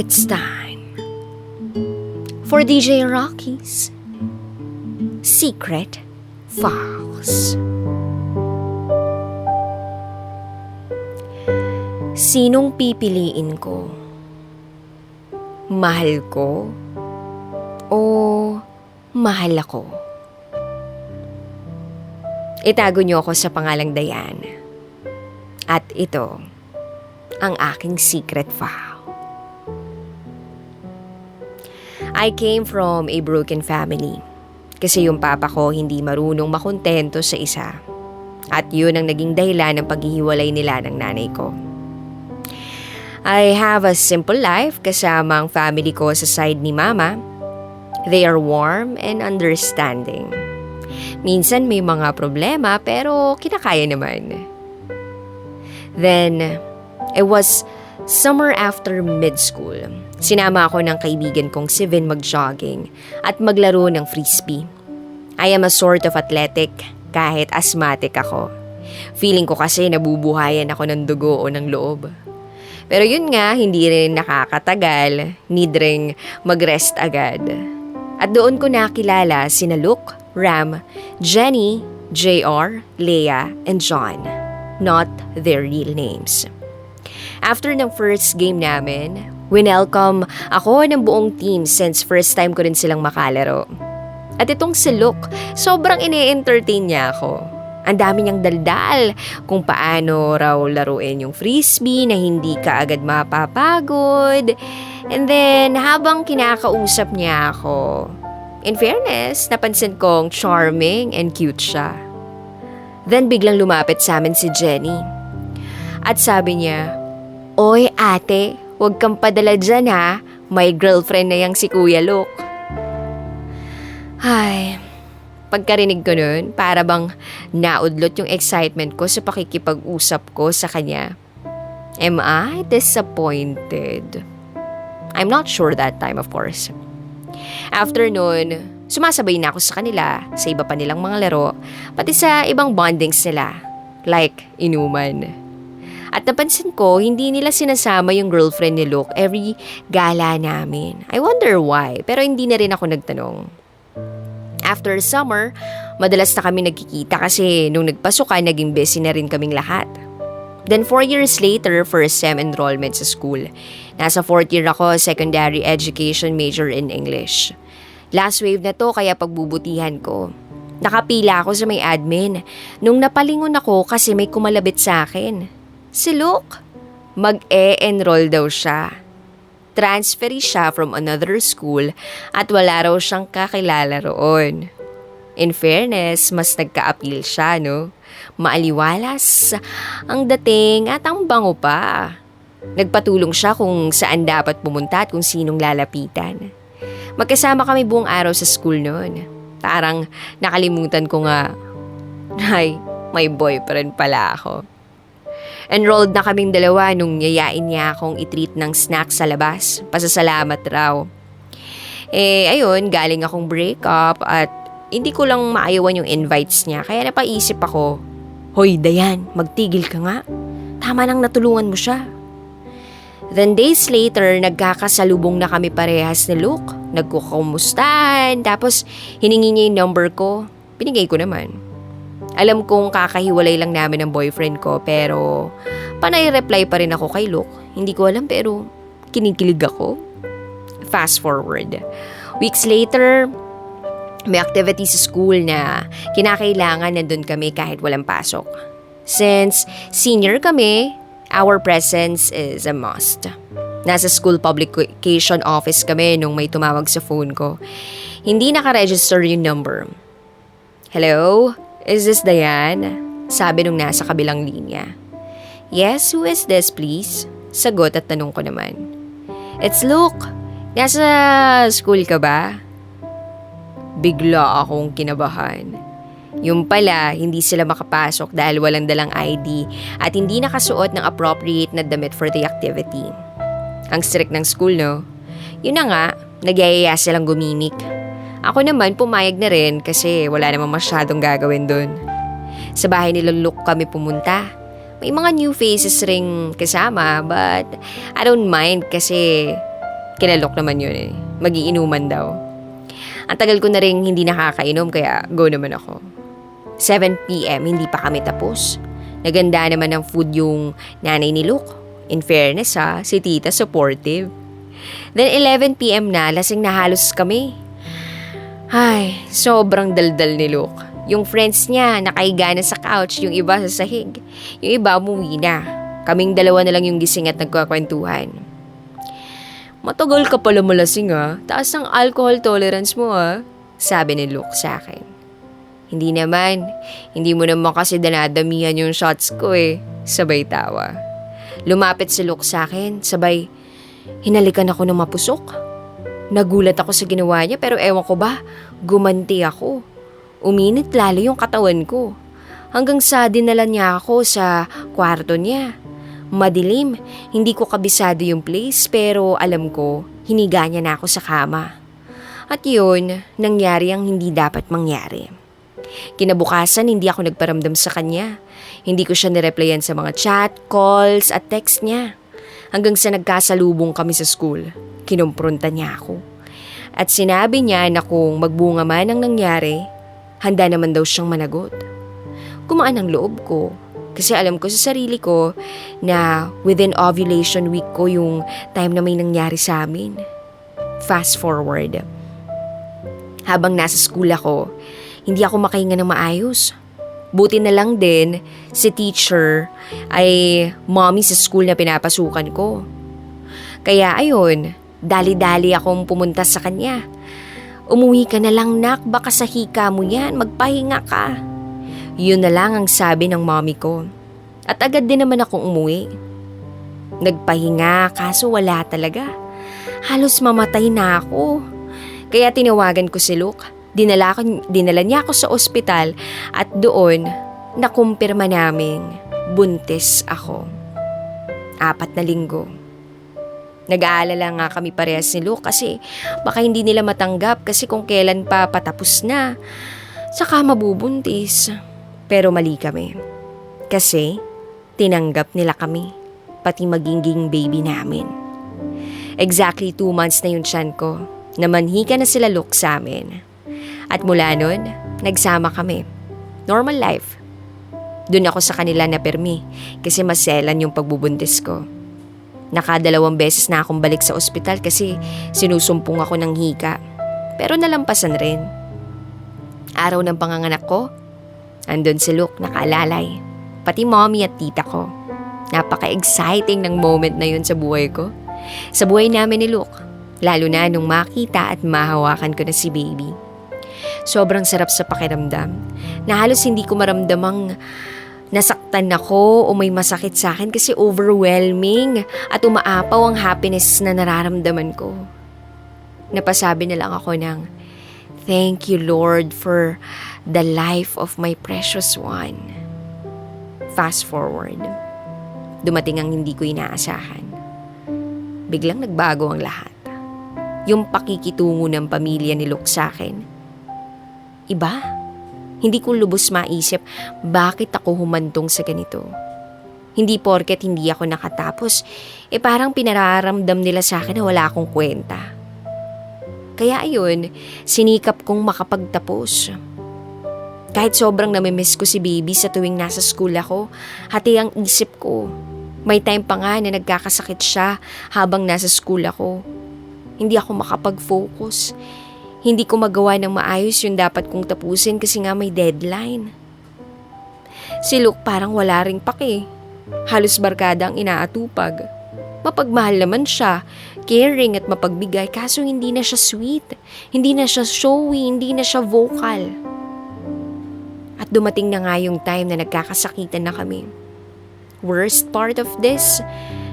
It's time for DJ Rocky's Secret Files. Sinong pipiliin ko? Mahal ko o mahal ako? Itago niyo ako sa pangalang Dayan. At ito ang aking secret file. I came from a broken family kasi yung papa ko hindi marunong makontento sa isa. At yun ang naging dahilan ng paghihiwalay nila ng nanay ko. I have a simple life kasama ang family ko sa side ni mama. They are warm and understanding. Minsan may mga problema pero kinakaya naman. Then, it was summer after mid-school. Sinama ako ng kaibigan kong si Vin mag-jogging at maglaro ng frisbee. I am a sort of athletic kahit asthmatic ako. Feeling ko kasi nabubuhayan ako ng dugo o ng loob. Pero yun nga, hindi rin nakakatagal, need ring mag-rest agad. At doon ko nakilala sina Luke, Ram, Jenny, JR, Leah, and John. Not their real names. After ng first game namin, winelcome ako ng buong team since first time ko rin silang makalaro. At itong si Luke, sobrang ini-entertain niya ako. Ang dami niyang daldal kung paano raw laruin yung frisbee na hindi ka agad mapapagod. And then, habang kinakausap niya ako, in fairness, napansin kong charming and cute siya. Then biglang lumapit sa amin si Jenny. At sabi niya, "Oy ate, huwag kang padala dyan ha. May girlfriend na yang si Kuya Luke." Ay, pagkarinig ko nun, para bang naudlot yung excitement ko sa pakikipag-usap ko sa kanya. Am I disappointed? I'm not sure that time, of course. After nun, sumasabay na ako sa kanila sa iba pa nilang mga laro, pati sa ibang bondings nila, like inuman. At napansin ko, hindi nila sinasama yung girlfriend ni Luke every gala namin. I wonder why, pero hindi na rin ako nagtanong. After summer, madalas na kami nagkikita kasi nung nagpasukan, naging busy na rin kaming lahat. Then 4 years later, first sem enrollment sa school. Nasa 4th year ako, secondary education major in English. Last wave na to kaya pagbubutihan ko. Nakapila ako sa may admin nung napalingon ako kasi may kumalabit sa akin. Si Luke, mag-e-enroll daw siya. Transferee siya from another school at wala raw siyang kakilala roon. In fairness, mas nagka-appeal siya, no? Maaliwalas ang dating at ang bango pa. Nagpatulong siya kung saan dapat pumunta at kung sinong lalapitan. Magkasama kami buong araw sa school noon. Parang nakalimutan ko nga, ay, may boyfriend pala ako. Enrolled na kaming dalawa nung yayain niya akong i-treat ng snack sa labas. Pasasalamat raw. Ayun, galing akong breakup at hindi ko lang maayawan yung invites niya. Kaya napaisip ako, "Hoy, Dayan, magtigil ka nga. Tama nang natulungan mo siya." Then days later, nagkakasalubong na kami parehas ni Luke. Nagkukumustahan, tapos hiningi niya yung number ko. Binigay ko naman. Alam kong kakahiwalay lang namin ng boyfriend ko, pero panay-reply pa rin ako kay Luke. Hindi ko alam pero kinikilig ako. Fast forward. Weeks later, may activity sa school na kinakailangan nandun kami kahit walang pasok. Since senior kami, our presence is a must. Nasa school publication office kami nung may tumawag sa phone ko. Hindi nakaregister yung number. "Hello? Is this Dayan?" Sabi nung nasa kabilang linya. "Yes, who is this please?" Sagot at tanong ko naman. "It's Luke. Nasa school ka ba?" Bigla akong kinabahan. Yung pala, hindi sila makapasok dahil walang dalang ID at hindi nakasuot ng appropriate na damit for the activity. Ang strict ng school, no? Yun na nga, nagyayaya silang gumimik. Ako naman pumayag na rin kasi wala namang masyadong gagawin dun. Sa bahay nila Luke kami pumunta. May mga new faces ring kasama but I don't mind kasi Kinalok naman yun eh. Magiinuman daw. Ang tagal ko na rin hindi nakakainom kaya go naman ako. 7 p.m. hindi pa kami tapos. Naganda naman ng food yung nanay ni Luke. In fairness si tita supportive. Then 11 p.m. na, lasing na halos kami. Ay, sobrang daldal ni Luke. Yung friends niya, nakahiga na sa couch, yung iba sa sahig. Yung iba umuwi na. Kaming dalawa na lang yung gising at nagkakwentuhan. Matagal ka pala malasing taas ng alcohol tolerance mo sabi ni Luke sa akin. Hindi naman, hindi mo naman kasi dinadamihan yung shots ko sabay tawa. Lumapit si Luke sa akin, sabay hinalikan ako ng mapusok. Nagulat ako sa ginawa niya pero ewan ko ba, gumanti ako. Uminit lalo yung katawan ko. Hanggang sa dinala niya ako sa kwarto niya. Madilim, hindi ko kabisado yung place pero alam ko, hiniga niya na ako sa kama. At yun, nangyari ang hindi dapat mangyari. Kinabukasan, hindi ako nagparamdam sa kanya. Hindi ko siya nireplyan sa mga chat, calls at text niya. Hanggang sa nagkasalubong kami sa school, kinumpronta niya ako. At sinabi niya na kung magbunga man ang nangyari, handa naman daw siyang managot. Gumaan ang loob ko kasi alam ko sa sarili ko na within ovulation week ko yung time na may nangyari sa amin. Fast forward. Habang nasa school ako, hindi ako makahinga ng maayos. Buti na lang din, si teacher ay mommy sa school na pinapasukan ko. Kaya ayun, dali-dali akong pumunta sa kanya. Umuwi ka na lang nak, baka sa hika mo yan, magpahinga ka. Yun na lang ang sabi ng mommy ko. At agad din naman akong umuwi. Nagpahinga kaso wala talaga. Halos mamatay na ako. Kaya tinawagan ko si Luke. Dinala niya ako sa ospital at doon nakumpirma naming buntis ako. 4 na linggo. Nag-aalala nga kami parehas ni Luke kasi baka hindi nila matanggap kasi kung kailan pa patapos na, saka mabubuntis. Pero mali kami. Kasi tinanggap nila kami, pati magiging baby namin. Exactly 2 months na yung tiyan ko, namanhika na sila Luke sa amin. At mula nun, nagsama kami. Normal life. Doon ako sa kanila na permi kasi maselan yung pagbubuntis ko. 2 beses na akong balik sa ospital kasi sinusumpong ako ng hika. Pero nalampasan rin. Araw ng panganganak ko, andun si Luke nakaalalay. Pati mommy at tita ko. Napaka-exciting ng moment na yun sa buhay ko. Sa buhay namin ni Luke. Lalo na nung makita at mahawakan ko na si baby. Sobrang sarap sa pakiramdam na halos hindi ko maramdamang nasaktan ako o may masakit sa akin kasi overwhelming at umaapaw ang happiness na nararamdaman ko. Napasabi na lang ako ng, "Thank you Lord for the life of my precious one." Fast forward, dumating ang hindi ko inaasahan. Biglang nagbago ang lahat. Yung pakikitungo ng pamilya ni Luke sa akin. Iba, hindi ko lubos maisip bakit ako humantong sa ganito. Hindi porket hindi ako nakatapos, parang pinararamdam nila sa akin na wala akong kwenta. Kaya ayun, sinikap kong makapagtapos. Kahit sobrang namimiss ko si baby sa tuwing nasa school ako, hati ang isip ko. May time pa nga na nagkakasakit siya habang nasa school ako. Hindi ako makapag-focus. Hindi ko magawa ng maayos yung dapat kong tapusin kasi nga may deadline. Si Luke parang wala ring pake. Halos barkada ang inaatupag. Mapagmahal naman siya, caring at mapagbigay kaso hindi na siya sweet, hindi na siya showy, hindi na siya vocal. At dumating na nga yung time na nagkakasakitan na kami. Worst part of this,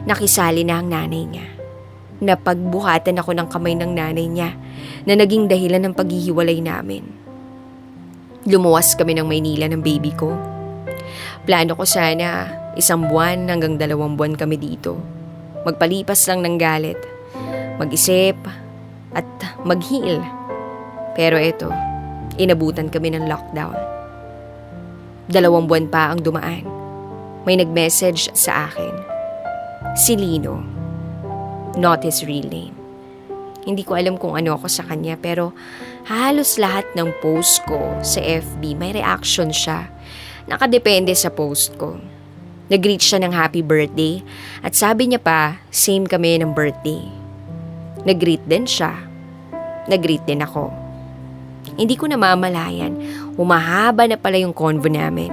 nakisali na ang nanay niya. Napagbuhatan ako ng kamay ng nanay niya na naging dahilan ng paghihiwalay namin. Lumuwas kami ng Maynila ng baby ko. Plano ko sana 1 buwan hanggang 2 buwan kami dito. Magpalipas lang ng galit, mag-isip at mag-heal. Pero eto, inabutan kami ng lockdown. 2 buwan pa ang dumaan. May nag-message sa akin. Si Lino. Not his real name. Hindi ko alam kung ano ako sa kanya pero halos lahat ng post ko sa FB may reaction siya. Nakadepende sa post ko. Nag-greet siya ng happy birthday at sabi niya pa same kami ng birthday. Nag-greet din siya. Nag-greet din ako. Hindi ko namamalayan, humahaba na pala yung convo namin.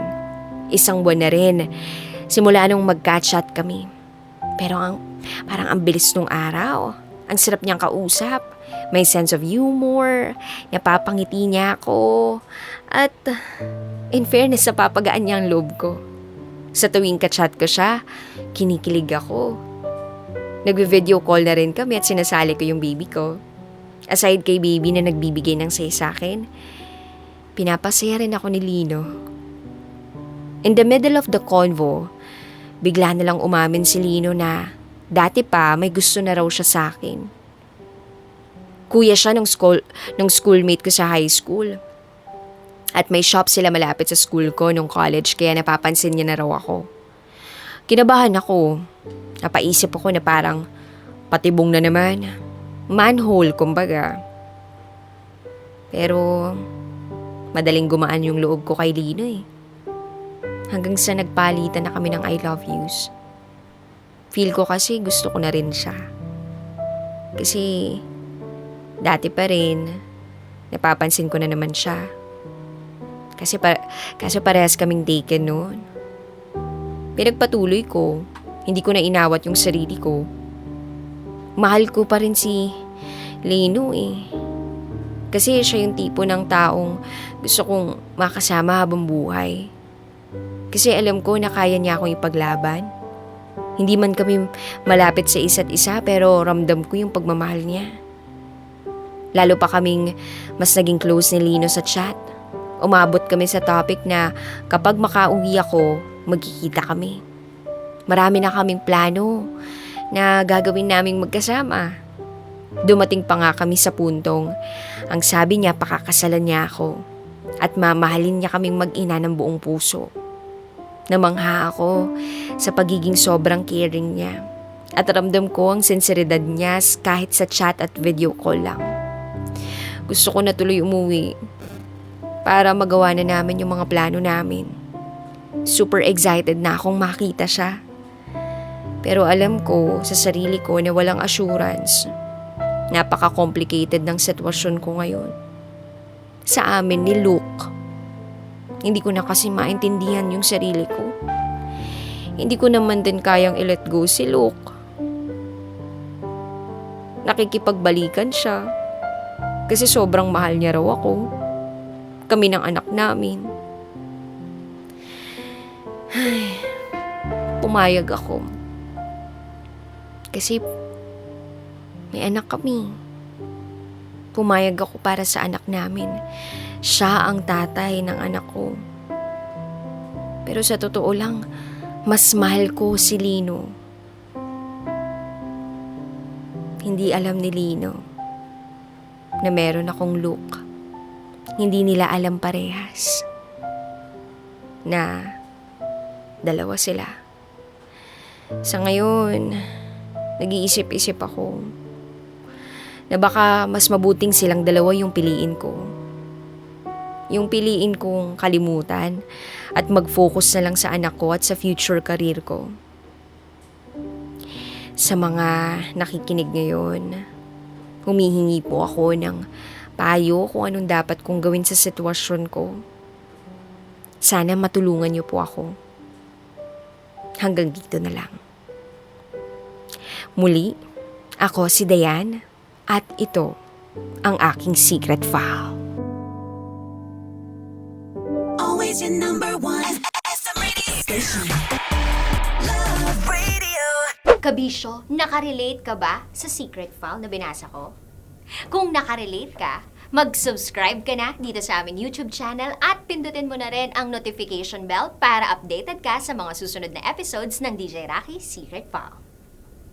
Isang buwan na rin, simula nung mag-catch-chat kami. Pero parang ang bilis nung araw. Ang sarap niyang kausap. May sense of humor. Napapangiti niya ako. At in fairness, napapagaan niya ang loob ko. Sa tuwing ka-chat ko siya, kinikilig ako. Nag-video call na rin kami at sinasali ko yung baby ko. Aside kay baby na nagbibigay ng say sa akin, pinapasaya rin ako ni Lino. In the middle of the convo, bigla na lang umamin si Lino na dati pa may gusto na raw siya sa akin. Kuya siya ng schoolmate ko sa high school. At may shop sila malapit sa school ko nung college kaya napapansin niya na raw ako. Kinabahan ako. Napaisip ako na parang patibong na naman. Manhole, kumbaga. Pero madaling gumaan yung loob ko kay Lino eh. Hanggang sa nagpalitan na kami ng I love yous. Feel ko kasi gusto ko na rin siya. Kasi dati pa rin, napapansin ko na naman siya. Kasi parehas kaming taken noon. Pinagpatuloy ko, hindi ko na inawat yung sarili ko. Mahal ko pa rin si Lino eh. Kasi siya yung tipo ng taong gusto kong makasama habang buhay. Kasi alam ko na kaya niya akong ipaglaban. Hindi man kami malapit sa isa't isa pero ramdam ko yung pagmamahal niya. Lalo pa kaming mas naging close ni Lino sa chat. Umabot kami sa topic na kapag makauwi ako, magkikita kami. Marami na kaming plano na gagawin naming magkasama. Dumating pa nga kami sa puntong ang sabi niya pakakasalan niya ako at mamahalin niya kaming mag-ina ng buong puso. Namangha ako sa pagiging sobrang caring niya at ramdam ko ang sinseridad niya kahit sa chat at video call lang. Gusto ko na tuloy umuwi para magawa na namin yung mga plano namin. Super excited na akong makita siya. Pero alam ko sa sarili ko na walang assurance. Napaka-complicated ng sitwasyon ko ngayon. Sa amin ni Luke. Hindi ko na kasi maintindihan yung sarili ko. Hindi ko naman din kayang i-let go si Luke. Nakikipagbalikan siya. Kasi sobrang mahal niya raw ako. Kami ng anak namin. Ay, pumayag ako. Kasi may anak kami. Pumayag ako para sa anak namin. Siya ang tatay ng anak ko. Pero sa totoo lang, mas mahal ko si Lino. Hindi alam ni Lino na meron akong Luke. Hindi nila alam parehas na dalawa sila. Sa ngayon, nag-iisip-isip ako na baka mas mabuting silang dalawa yung piliin ko. Yung piliin kong kalimutan at mag-focus na lang sa anak ko at sa future career ko. Sa mga nakikinig ngayon, humihingi po ako ng payo kung anong dapat kong gawin sa sitwasyon ko. Sana matulungan niyo po ako. Hanggang dito na lang. Muli, ako si Dayan at ito ang aking secret file. Always your number one SM radio station. Love Radio. Kabisyo, nakarelate ka ba sa secret file na binasa ko? Kung nakarelate ka, mag-subscribe ka na dito sa aming YouTube channel at pindutin mo na rin ang notification bell para updated ka sa mga susunod na episodes ng DJ Rocky Secret File.